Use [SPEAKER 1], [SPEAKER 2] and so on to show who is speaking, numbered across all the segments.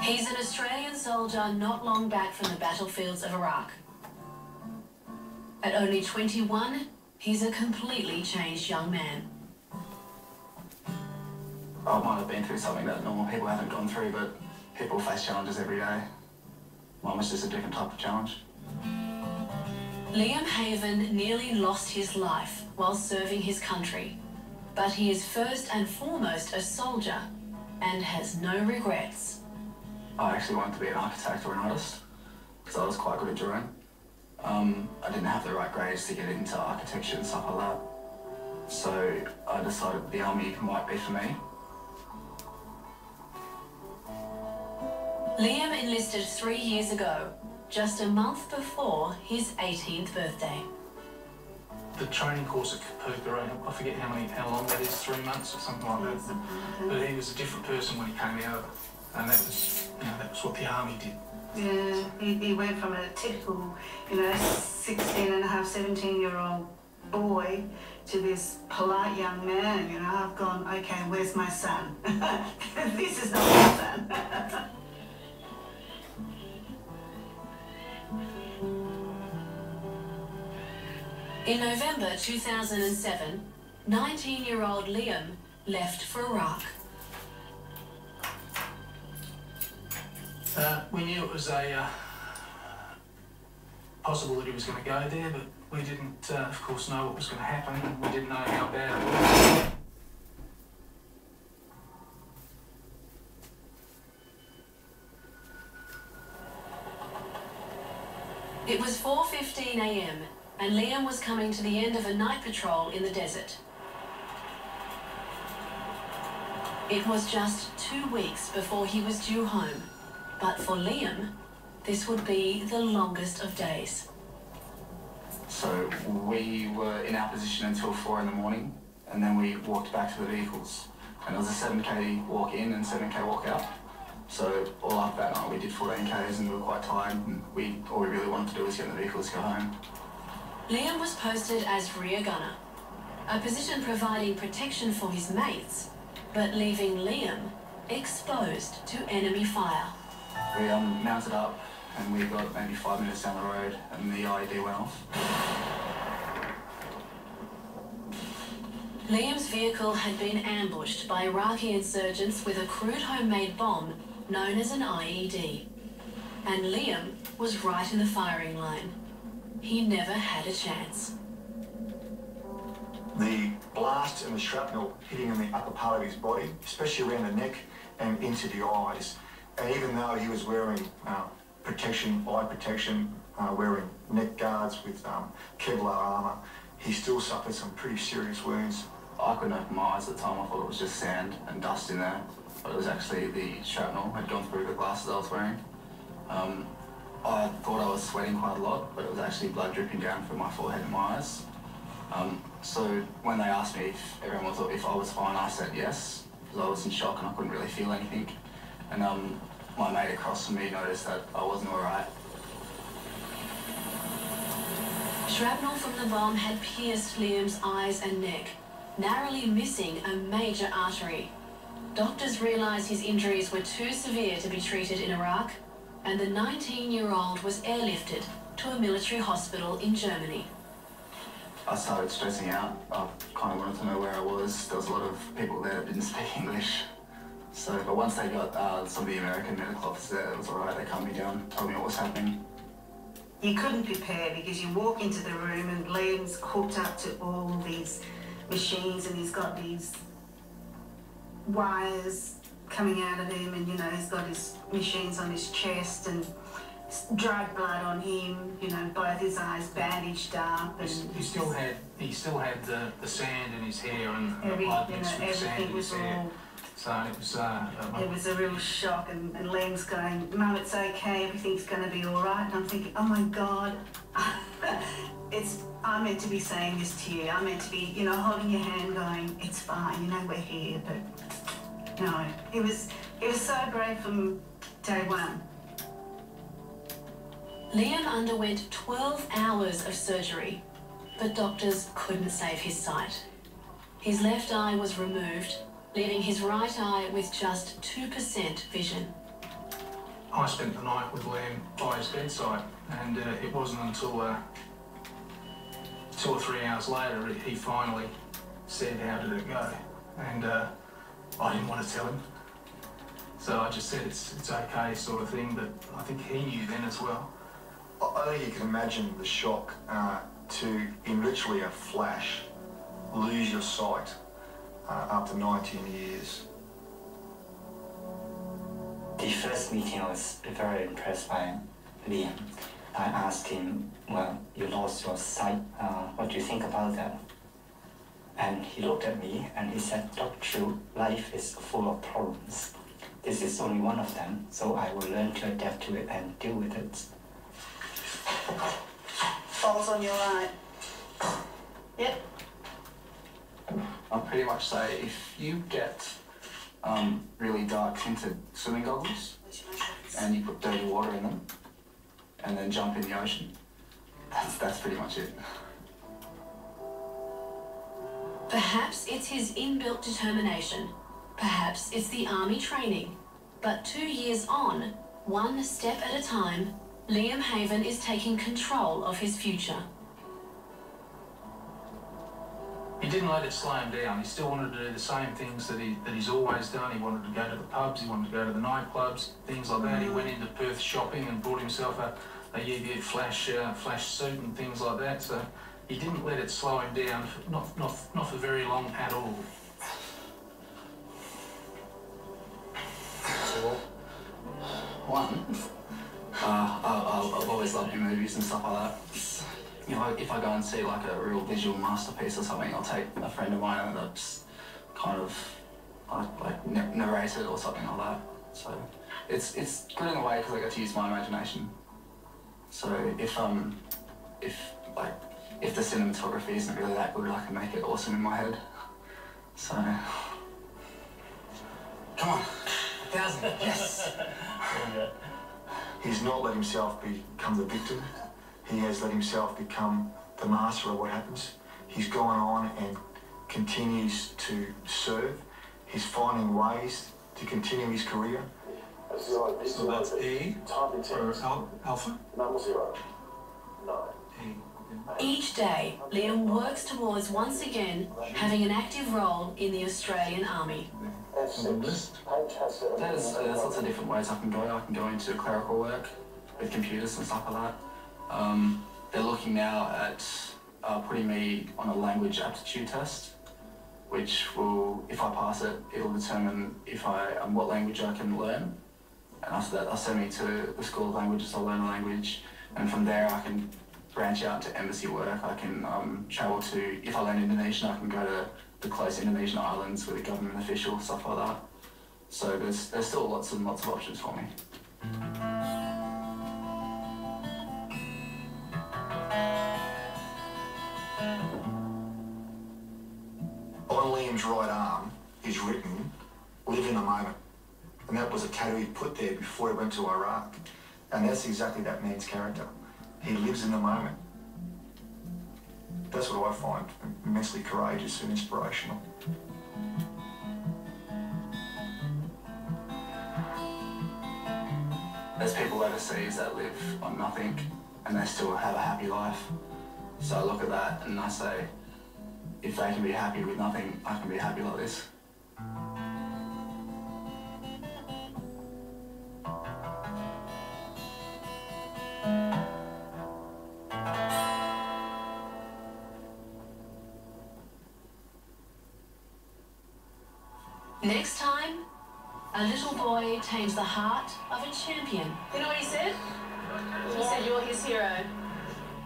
[SPEAKER 1] He's an Australian soldier not long back from the battlefields of Iraq. At only 21, he's a completely changed young man.
[SPEAKER 2] I might have been through something that normal people haven't gone through, but people face challenges every day. Mine was just a different type of challenge.
[SPEAKER 1] Liam Haven nearly lost his life while serving his country, but he is first and foremost a soldier and has no regrets.
[SPEAKER 2] I actually wanted to be an architect or an artist because I was quite good at drawing. I didn't have the right grades to get into architecture and stuff like that. So I decided the army might be for me.
[SPEAKER 1] Liam enlisted 3 years ago, just a month before his 18th birthday.
[SPEAKER 3] The training course at Kapooka, I forget how long that is, 3 months or something like that. But he was a different person when he came out, and that was, that was what the army did.
[SPEAKER 4] Yeah, he went from a typical, 16 and a half, 17-year-old boy to this polite young man. I've gone, okay, where's my son? This is not my son.
[SPEAKER 1] In November 2007, 19-year-old Liam left for Iraq.
[SPEAKER 3] We knew it was possible that he was going to go there, but we didn't, of course, know what was going to happen, and we didn't know how bad it was.
[SPEAKER 1] It was 4:15 a.m. and Liam was coming to the end of a night patrol in the desert. It was just 2 weeks before he was due home, but for Liam, this would be the longest of days.
[SPEAKER 2] So we were in our position until 4 in the morning, and then we walked back to the vehicles. And it was a 7k walk in and 7k walk out. So all up that night we did 14k's and we were quite tired, and all we really wanted to do was get in the vehicles to go home.
[SPEAKER 1] Liam was posted as rear gunner, a position providing protection for his mates, but leaving Liam exposed to enemy fire.
[SPEAKER 2] We mounted up and we got maybe 5 minutes down the road and the IED went off.
[SPEAKER 1] Liam's vehicle had been ambushed by Iraqi insurgents with a crude homemade bomb known as an IED. And Liam was right in the firing line. He never had a chance.
[SPEAKER 5] The blast and the shrapnel hitting in the upper part of his body, especially around the neck and into the eyes. And even though he was wearing protection, eye protection, wearing neck guards with Kevlar armour, he still suffered some pretty serious wounds.
[SPEAKER 2] I couldn't open my eyes at the time. I thought it was just sand and dust in there, but it was actually the shrapnel had gone through the glasses I was wearing. I thought I was sweating quite a lot, but it was actually blood dripping down from my forehead and my eyes. So when they asked me if I was fine, I said yes, because I was in shock and I couldn't really feel anything. And my mate across from me noticed that I wasn't alright.
[SPEAKER 1] Shrapnel from the bomb had pierced Liam's eyes and neck, narrowly missing a major artery. Doctors realised his injuries were too severe to be treated in Iraq, and the 19-year-old was airlifted to a military hospital in Germany.
[SPEAKER 2] I started stressing out. I kind of wanted to know where I was. There was a lot of people there that didn't speak English. But once they got some of the American medical officers there, it was alright. They calmed me down, told me what was happening.
[SPEAKER 4] You couldn't prepare because you walk into the room and Liam's hooked up to all these machines and he's got these wires coming out of him, and he's got his machines on his chest and dried blood on him, both his eyes bandaged up. And
[SPEAKER 3] he still had the sand in his hair and
[SPEAKER 4] everything was all.
[SPEAKER 3] So it was
[SPEAKER 4] a real shock, and Liam's going, "Mum, it's okay, everything's going to be all right." And I'm thinking, oh my God, I'm meant to be saying this to you. I'm meant to be, holding your hand, going, "It's fine, we're here." But no, it was so brave from day one.
[SPEAKER 1] Liam underwent 12 hours of surgery, but doctors couldn't save his sight. His left eye was removed, leaving his right eye with just 2% vision.
[SPEAKER 3] I spent the night with Liam by his bedside, and it wasn't until 2 or 3 hours later he finally said, "How did it go?" And I didn't want to tell him, so I just said it's okay, sort of thing. But I think he knew then as well.
[SPEAKER 5] I think you can imagine the shock to, in literally a flash, lose your sight after 19 years.
[SPEAKER 6] The first meeting, I was very impressed by Liam. I asked him, "Well, you lost your sight. What do you think about that?" And he looked at me and he said, "Dr. Chu, life is full of problems. This is only one of them, so I will learn to adapt to it and deal with it."
[SPEAKER 4] Balls on your right. Yep.
[SPEAKER 2] I'll pretty much say if you get really dark tinted swimming goggles and you put dirty water in them and then jump in the ocean, that's pretty much it.
[SPEAKER 1] Perhaps it's his inbuilt determination. Perhaps it's the army training. But 2 years on, one step at a time, Liam Haven is taking control of his future.
[SPEAKER 3] He didn't let it slow him down. He still wanted to do the same things that he's always done. He wanted to go to the pubs, he wanted to go to the nightclubs, things like that. He went into Perth shopping and bought himself a Yee flash suit and things like that. So he didn't let it slow him down, not for very long at all.
[SPEAKER 2] One, I've always loved your movies and stuff like that. If I go and see like a real visual masterpiece or something, I'll take a friend of mine and that's kind of narrate it or something like that. So it's good in a way because I get to use my imagination. So if the cinematography isn't really that good, I can make it awesome in my head. So come on, 1,000, yes.
[SPEAKER 5] He's not let himself become the victim. He has let himself become the master of what happens. He's gone on and continues to serve. He's finding ways to continue his career.
[SPEAKER 7] So that's E or Alpha?
[SPEAKER 8] Number 0. 9.
[SPEAKER 7] E.
[SPEAKER 1] Each day, Liam works towards once again having an active role in the Australian Army.
[SPEAKER 7] On the list.
[SPEAKER 2] There's lots of different ways I can go. I can go into clerical work with computers and stuff like that. They're looking now at putting me on a language aptitude test, which will, if I pass it, it'll determine what language I can learn. And after that, they'll send me to the School of Languages. I'll learn a language, and from there I can branch out to embassy work. I can travel to, if I learn Indonesian, I can go to the close Indonesian islands with a government official, stuff like that. So there's still lots and lots of options for me.
[SPEAKER 5] On Liam's right arm is written, "Live in the moment." And that was a tattoo he put there before he went to Iraq. And that's exactly that man's character. He lives in the moment. That's what I find immensely courageous and inspirational.
[SPEAKER 2] There's people overseas that live on nothing and they still have a happy life. So I look at that and I say, if they can be happy with nothing, I can be happy like this.
[SPEAKER 1] Next time, a little boy tames the heart of a champion. You know what he said? He said you're his hero.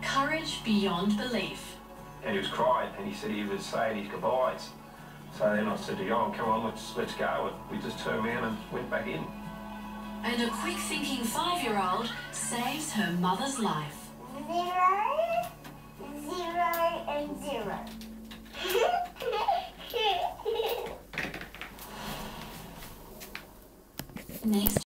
[SPEAKER 1] Courage beyond belief.
[SPEAKER 8] And he was crying, and he said he was saying his goodbyes. So then I said to Jon, "Come on, let's go." And we just turned around and went back in.
[SPEAKER 1] And a quick-thinking 5-year-old saves her mother's life.
[SPEAKER 9] 0, 0, and 0.
[SPEAKER 1] Next